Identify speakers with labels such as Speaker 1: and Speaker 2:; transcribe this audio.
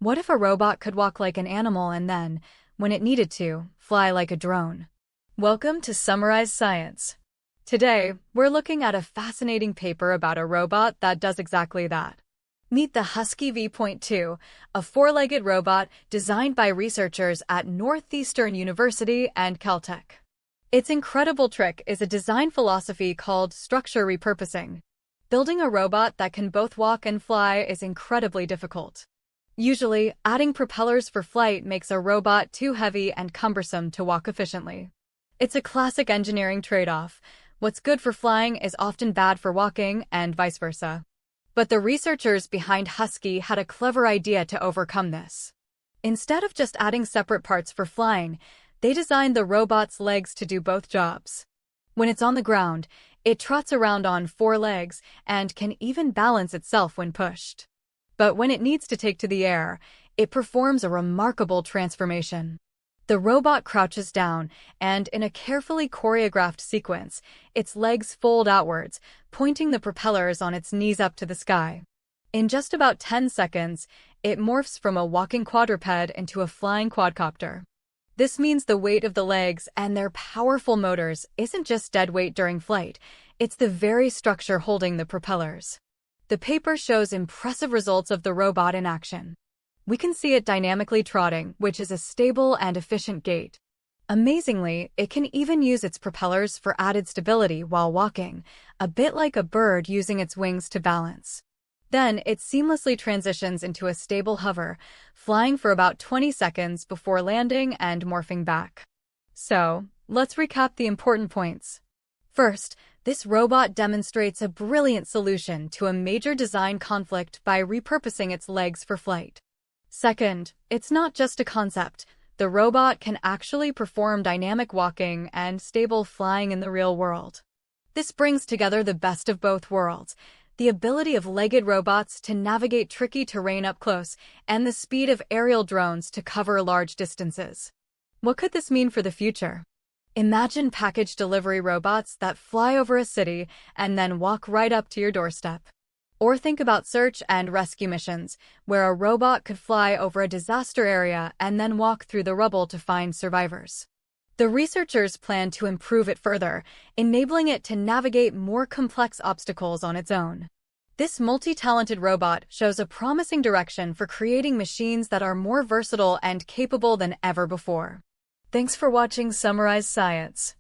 Speaker 1: What if a robot could walk like an animal and then, when it needed to, fly like a drone? Welcome to Summarize Science. Today, we're looking at a fascinating paper about a robot that does exactly that. Meet the Husky V.2, a four-legged robot designed by researchers at Northeastern University and Caltech. Its incredible trick is a design philosophy called structure repurposing. Building a robot that can both walk and fly is incredibly difficult. Usually, adding propellers for flight makes a robot too heavy and cumbersome to walk efficiently. It's a classic engineering trade-off. What's good for flying is often bad for walking, and vice versa. But the researchers behind Husky had a clever idea to overcome this. Instead of just adding separate parts for flying, they designed the robot's legs to do both jobs. When it's on the ground, it trots around on four legs and can even balance itself when pushed. But when it needs to take to the air, it performs a remarkable transformation. The robot crouches down, and in a carefully choreographed sequence, its legs fold outwards, pointing the propellers on its knees up to the sky. In just about 10 seconds, it morphs from a walking quadruped into a flying quadcopter. This means the weight of the legs and their powerful motors isn't just dead weight during flight, it's the very structure holding the propellers. The paper shows impressive results of the robot in action. We can see it dynamically trotting, which is a stable and efficient gait. Amazingly, it can even use its propellers for added stability while walking, a bit like a bird using its wings to balance. Then, it seamlessly transitions into a stable hover, flying for about 20 seconds before landing and morphing back. So, let's recap the important points. First, this robot demonstrates a brilliant solution to a major design conflict by repurposing its legs for flight. Second, it's not just a concept. The robot can actually perform dynamic walking and stable flying in the real world. This brings together the best of both worlds, the ability of legged robots to navigate tricky terrain up close and the speed of aerial drones to cover large distances. What could this mean for the future? Imagine package delivery robots that fly over a city and then walk right up to your doorstep. Or think about search and rescue missions, where a robot could fly over a disaster area and then walk through the rubble to find survivors. The researchers plan to improve it further, enabling it to navigate more complex obstacles on its own. This multi-talented robot shows a promising direction for creating machines that are more versatile and capable than ever before. Thanks for watching Summarize Science.